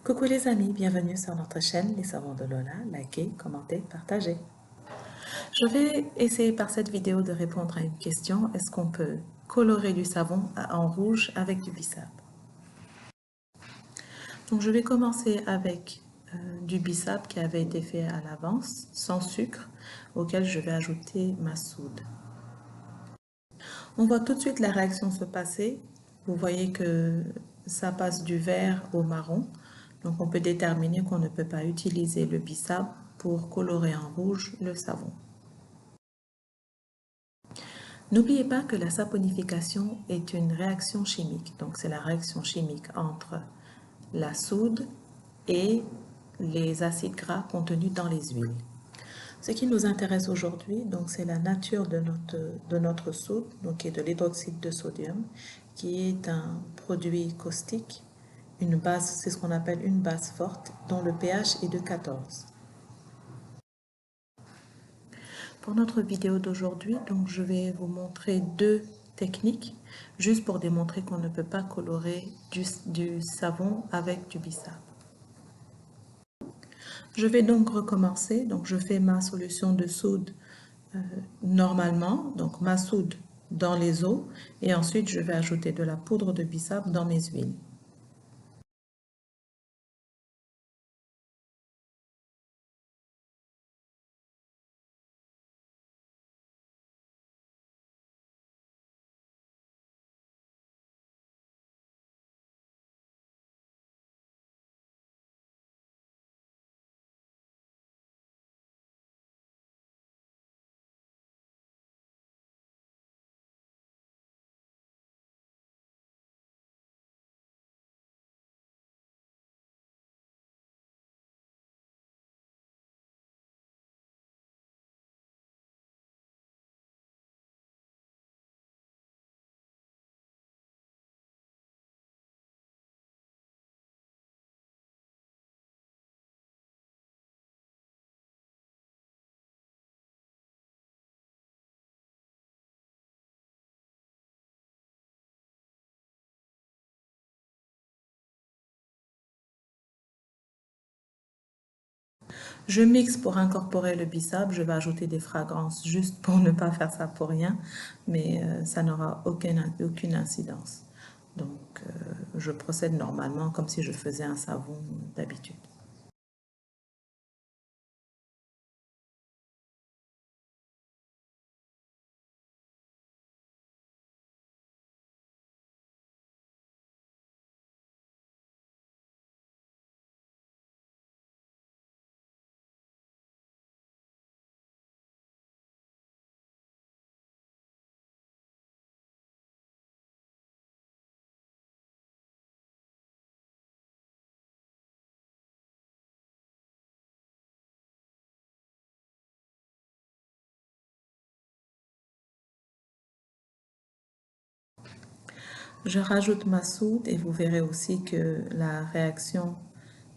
Coucou les amis, bienvenue sur notre chaîne Les Savons de Lola. Likez, commentez, partagez. Je vais essayer par cette vidéo de répondre à une question. Est-ce qu'on peut colorer du savon en rouge avec du bissap? Donc je vais commencer avec du bissap qui avait été fait à l'avance, sans sucre, auquel je vais ajouter ma soude. On voit tout de suite la réaction se passer. Vous voyez que ça passe du vert au marron. Donc on peut déterminer qu'on ne peut pas utiliser le bissap pour colorer en rouge le savon. N'oubliez pas que la saponification est une réaction chimique. Donc c'est la réaction chimique entre la soude et les acides gras contenus dans les huiles. Ce qui nous intéresse aujourd'hui, donc, c'est la nature de notre soude, donc, qui est de l'hydroxyde de sodium, qui est un produit caustique, une base, c'est ce qu'on appelle une base forte, dont le pH est de 14. Pour notre vidéo d'aujourd'hui, donc, je vais vous montrer deux techniques, juste pour démontrer qu'on ne peut pas colorer du savon avec du bissap. Je vais donc recommencer. Donc, je fais ma solution de soude normalement, donc ma soude dans les eaux, et ensuite je vais ajouter de la poudre de bissap dans mes huiles. Je mixe pour incorporer le bissap. Je vais ajouter des fragrances juste pour ne pas faire ça pour rien, mais ça n'aura aucune incidence. Donc, je procède normalement comme si je faisais un savon d'habitude. Je rajoute ma soude et vous verrez aussi que la réaction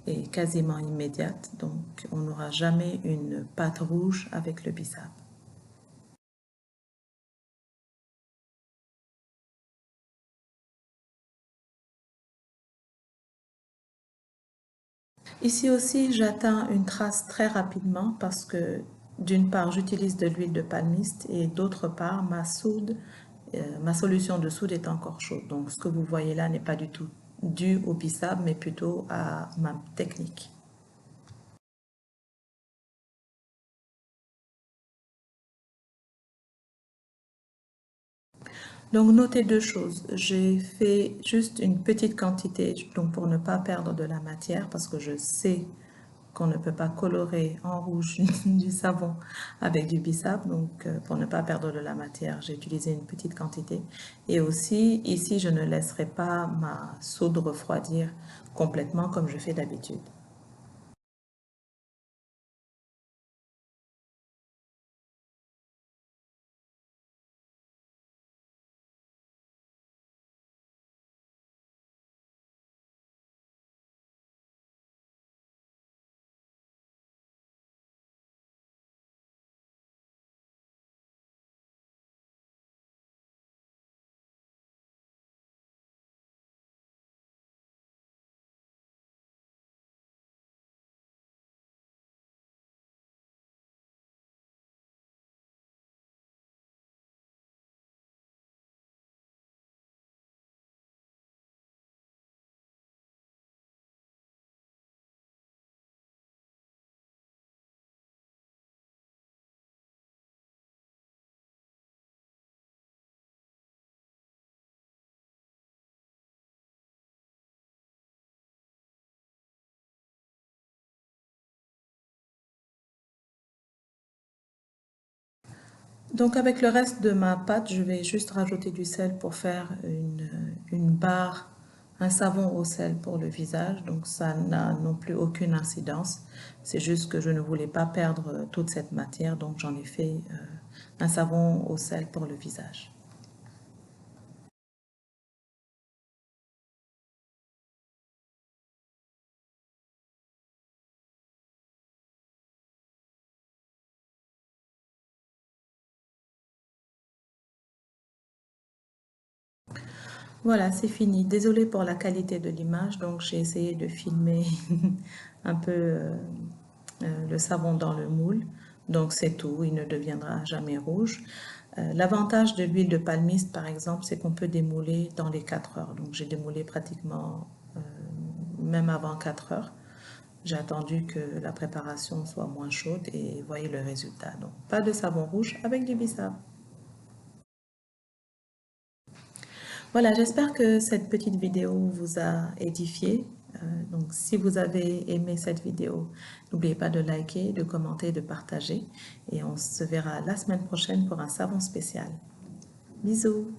est quasiment immédiate. Donc, on n'aura jamais une pâte rouge avec le bissap. Ici aussi, j'atteins une trace très rapidement parce que d'une part, j'utilise de l'huile de palmiste et d'autre part, ma solution de soude est encore chaude. Donc, ce que vous voyez là n'est pas du tout dû au bissap, mais plutôt à ma technique. Donc, notez deux choses. J'ai fait juste une petite quantité, donc pour ne pas perdre de la matière, parce que je sais qu'on ne peut pas colorer en rouge du savon avec du bissap. Donc, pour ne pas perdre de la matière, j'ai utilisé une petite quantité. Et aussi, ici, je ne laisserai pas ma soude refroidir complètement comme je fais d'habitude. Donc avec le reste de ma pâte, je vais juste rajouter du sel pour faire une barre, un savon au sel pour le visage. Donc ça n'a non plus aucune incidence. C'est juste que je ne voulais pas perdre toute cette matière, donc j'en ai fait un savon au sel pour le visage. Voilà, c'est fini. Désolée pour la qualité de l'image, donc j'ai essayé de filmer un peu le savon dans le moule. Donc c'est tout, il ne deviendra jamais rouge. L'avantage de l'huile de palmiste, par exemple, c'est qu'on peut démouler dans les 4 heures. Donc j'ai démoulé pratiquement même avant 4 heures. J'ai attendu que la préparation soit moins chaude et voyez le résultat. Donc pas de savon rouge avec du bissap. Voilà, j'espère que cette petite vidéo vous a édifié. Donc, si vous avez aimé cette vidéo, n'oubliez pas de liker, de commenter, de partager. Et on se verra la semaine prochaine pour un savon spécial. Bisous!